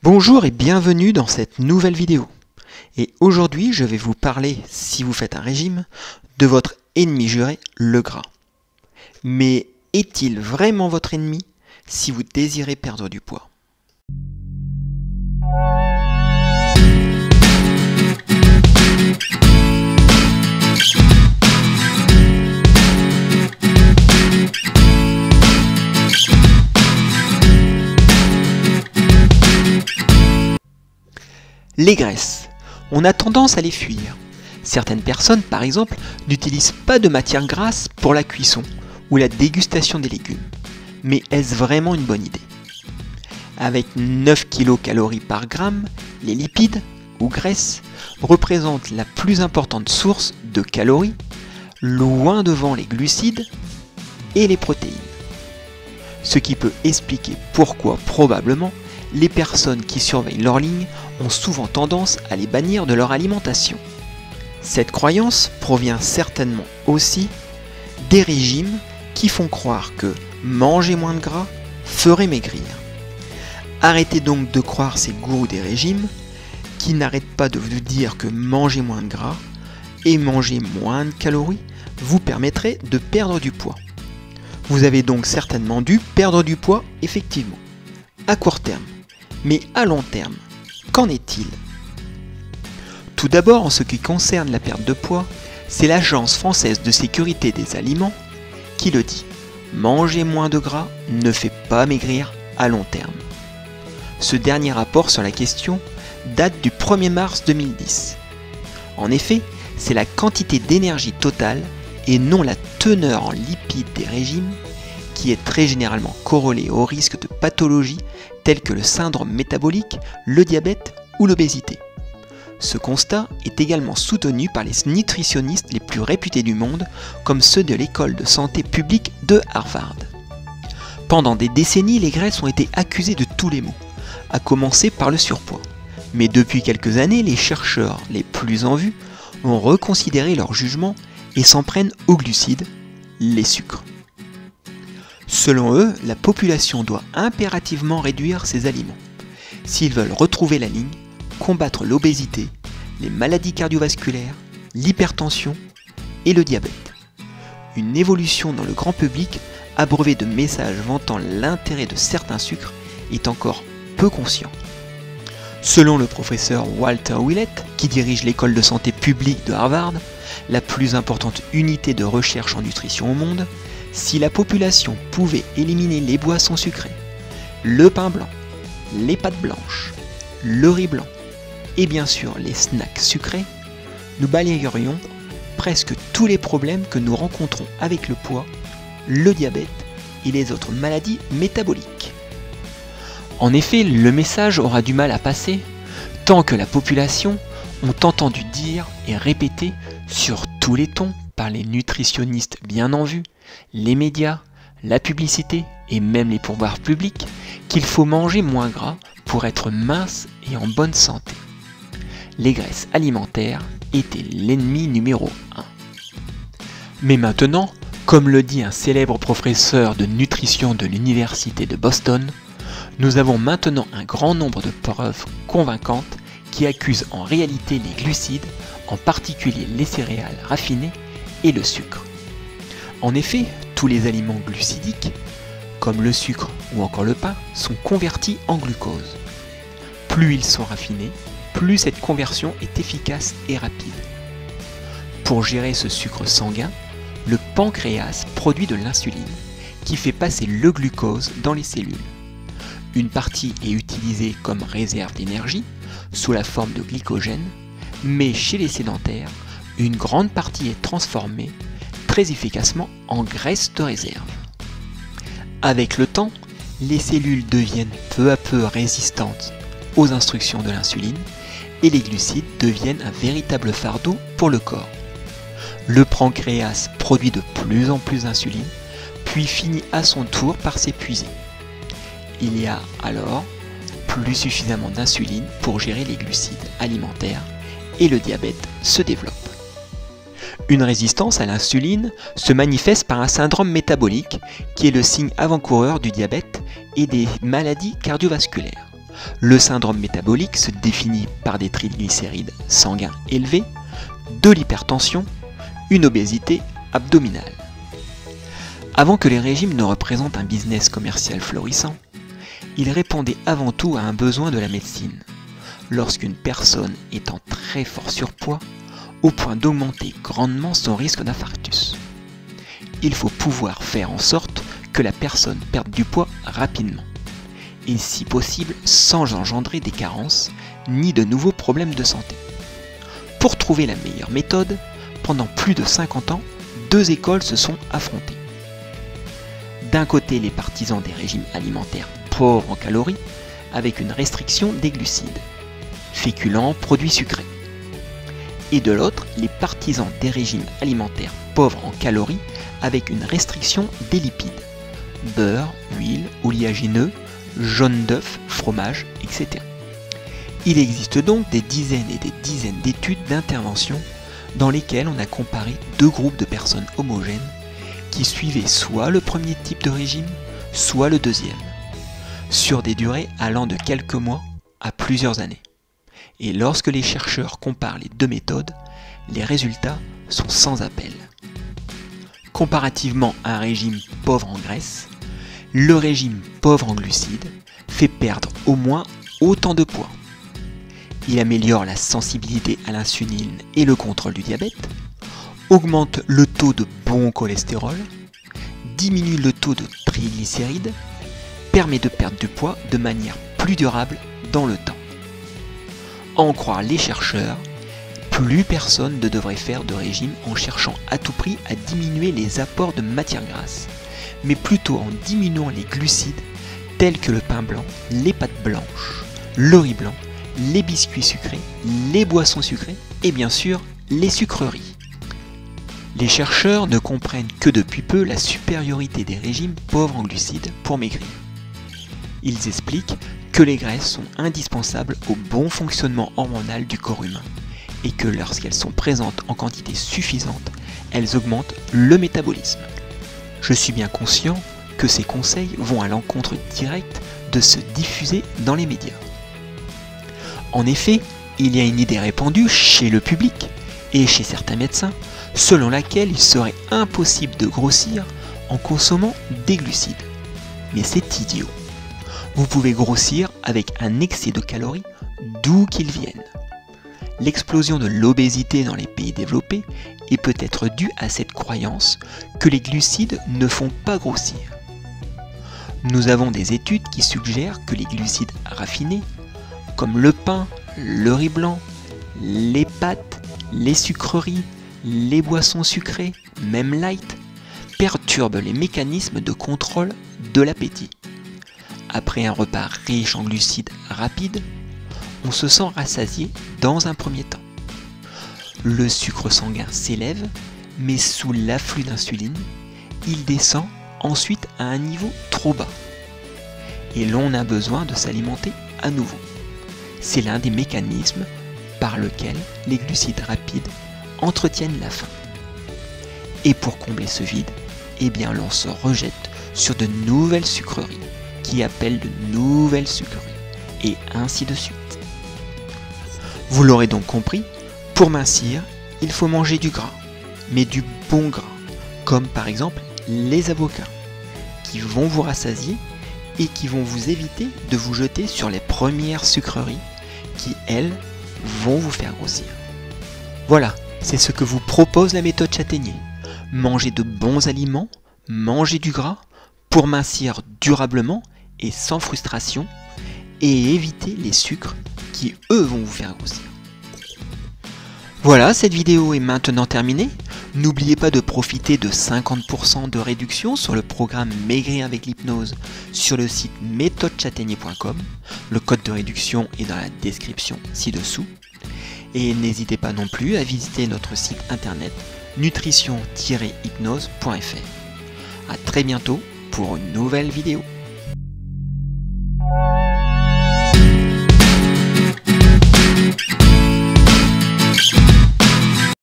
Bonjour et bienvenue dans cette nouvelle vidéo. Et aujourd'hui, je vais vous parler, si vous faites un régime, de votre ennemi juré, le gras. Mais est-il vraiment votre ennemi si vous désirez perdre du poids ? Les graisses. On a tendance à les fuir. Certaines personnes, par exemple, n'utilisent pas de matière grasse pour la cuisson ou la dégustation des légumes. Mais est-ce vraiment une bonne idée ? Avec 9 kcal par gramme, les lipides, ou graisses, représentent la plus importante source de calories, loin devant les glucides et les protéines. Ce qui peut expliquer pourquoi, probablement, les personnes qui surveillent leurs lignes ont souvent tendance à les bannir de leur alimentation. Cette croyance provient certainement aussi des régimes qui font croire que manger moins de gras ferait maigrir. Arrêtez donc de croire ces gourous des régimes qui n'arrêtent pas de vous dire que manger moins de gras et manger moins de calories vous permettrait de perdre du poids. Vous avez donc certainement dû perdre du poids effectivement, à court terme. Mais à long terme, qu'en est-il ? Tout d'abord, en ce qui concerne la perte de poids, c'est l'Agence française de sécurité des aliments qui le dit. Manger moins de gras ne fait pas maigrir à long terme. Ce dernier rapport sur la question date du 1er mars 2010. En effet, c'est la quantité d'énergie totale et non la teneur en lipides des régimes qui est très généralement corrélée au risque de pathologies tels que le syndrome métabolique, le diabète ou l'obésité. Ce constat est également soutenu par les nutritionnistes les plus réputés du monde, comme ceux de l'école de santé publique de Harvard. Pendant des décennies, les graisses ont été accusées de tous les maux, à commencer par le surpoids. Mais depuis quelques années, les chercheurs les plus en vue ont reconsidéré leur jugement et s'en prennent aux glucides, les sucres. Selon eux, la population doit impérativement réduire ces aliments s'ils veulent retrouver la ligne, combattre l'obésité, les maladies cardiovasculaires, l'hypertension et le diabète. Une évolution dans le grand public, abreuvée de messages vantant l'intérêt de certains sucres, est encore peu conscient. Selon le professeur Walter Willett, qui dirige l'école de santé publique de Harvard, la plus importante unité de recherche en nutrition au monde, si la population pouvait éliminer les boissons sucrées, le pain blanc, les pâtes blanches, le riz blanc et bien sûr les snacks sucrés, nous balayerions presque tous les problèmes que nous rencontrons avec le poids, le diabète et les autres maladies métaboliques. En effet, le message aura du mal à passer tant que la population ont entendu dire et répéter sur tous les tons par les nutritionnistes bien en vue, les médias, la publicité et même les pourboires publics qu'il faut manger moins gras pour être mince et en bonne santé. Les graisses alimentaires étaient l'ennemi numéro 1. Mais maintenant, comme le dit un célèbre professeur de nutrition de l'université de Boston, nous avons maintenant un grand nombre de preuves convaincantes qui accusent en réalité les glucides, en particulier les céréales raffinées et le sucre. En effet, tous les aliments glucidiques, comme le sucre ou encore le pain, sont convertis en glucose. Plus ils sont raffinés, plus cette conversion est efficace et rapide. Pour gérer ce sucre sanguin, le pancréas produit de l'insuline, qui fait passer le glucose dans les cellules. Une partie est utilisée comme réserve d'énergie, sous la forme de glycogène, mais chez les sédentaires, une grande partie est transformée très efficacement en graisse de réserve. Avec le temps, les cellules deviennent peu à peu résistantes aux instructions de l'insuline et les glucides deviennent un véritable fardeau pour le corps. Le pancréas produit de plus en plus d'insuline, puis finit à son tour par s'épuiser. Il y a alors plus suffisamment d'insuline pour gérer les glucides alimentaires et le diabète se développe. Une résistance à l'insuline se manifeste par un syndrome métabolique qui est le signe avant-coureur du diabète et des maladies cardiovasculaires. Le syndrome métabolique se définit par des triglycérides sanguins élevés, de l'hypertension, une obésité abdominale. Avant que les régimes ne représentent un business commercial florissant, ils répondaient avant tout à un besoin de la médecine, lorsqu'une personne est en très fort surpoids, au point d'augmenter grandement son risque d'infarctus. Il faut pouvoir faire en sorte que la personne perde du poids rapidement, et si possible sans engendrer des carences ni de nouveaux problèmes de santé. Pour trouver la meilleure méthode, pendant plus de 50 ans, deux écoles se sont affrontées. D'un côté, les partisans des régimes alimentaires pauvres en calories, avec une restriction des glucides, féculents, produits sucrés. Et de l'autre, les partisans des régimes alimentaires pauvres en calories, avec une restriction des lipides, beurre, huile, oléagineux, jaune d'œuf, fromage, etc. Il existe donc des dizaines et des dizaines d'études d'intervention dans lesquelles on a comparé deux groupes de personnes homogènes qui suivaient soit le premier type de régime, soit le deuxième, sur des durées allant de quelques mois à plusieurs années. Et lorsque les chercheurs comparent les deux méthodes, les résultats sont sans appel. Comparativement à un régime pauvre en graisse, le régime pauvre en glucides fait perdre au moins autant de poids. Il améliore la sensibilité à l'insuline et le contrôle du diabète, augmente le taux de bon cholestérol, diminue le taux de triglycérides, permet de perdre du poids de manière plus durable dans le temps. À en croire les chercheurs, plus personne ne devrait faire de régime en cherchant à tout prix à diminuer les apports de matières grasses, mais plutôt en diminuant les glucides tels que le pain blanc, les pâtes blanches, le riz blanc, les biscuits sucrés, les boissons sucrées et bien sûr les sucreries. Les chercheurs ne comprennent que depuis peu la supériorité des régimes pauvres en glucides pour maigrir. Ils expliquent que les graisses sont indispensables au bon fonctionnement hormonal du corps humain et que lorsqu'elles sont présentes en quantité suffisante, elles augmentent le métabolisme. Je suis bien conscient que ces conseils vont à l'encontre directe de se diffuser dans les médias. En effet, il y a une idée répandue chez le public et chez certains médecins selon laquelle il serait impossible de grossir en consommant des glucides. Mais c'est idiot. Vous pouvez grossir avec un excès de calories d'où qu'ils viennent. L'explosion de l'obésité dans les pays développés est peut-être due à cette croyance que les glucides ne font pas grossir. Nous avons des études qui suggèrent que les glucides raffinés, comme le pain, le riz blanc, les pâtes, les sucreries, les boissons sucrées, même light, perturbent les mécanismes de contrôle de l'appétit. Après un repas riche en glucides rapides, on se sent rassasié dans un premier temps. Le sucre sanguin s'élève, mais sous l'afflux d'insuline, il descend ensuite à un niveau trop bas. Et l'on a besoin de s'alimenter à nouveau. C'est l'un des mécanismes par lequel les glucides rapides entretiennent la faim. Et pour combler ce vide, eh bien l'on se rejette sur de nouvelles sucreries qui appellent de nouvelles sucreries, et ainsi de suite. Vous l'aurez donc compris, pour mincir, il faut manger du gras, mais du bon gras, comme par exemple les avocats, qui vont vous rassasier et qui vont vous éviter de vous jeter sur les premières sucreries qui, elles, vont vous faire grossir. Voilà, c'est ce que vous propose la méthode Châtaignier. Manger de bons aliments, manger du gras, pour mincir durablement et sans frustration, et éviter les sucres qui, eux, vont vous faire grossir. Voilà, cette vidéo est maintenant terminée. N'oubliez pas de profiter de 50% de réduction sur le programme Maigrir avec l'hypnose sur le site méthodechataignier.com. Le code de réduction est dans la description ci-dessous. Et n'hésitez pas non plus à visiter notre site internet nutrition-hypnose.fr. A très bientôt pour une nouvelle vidéo.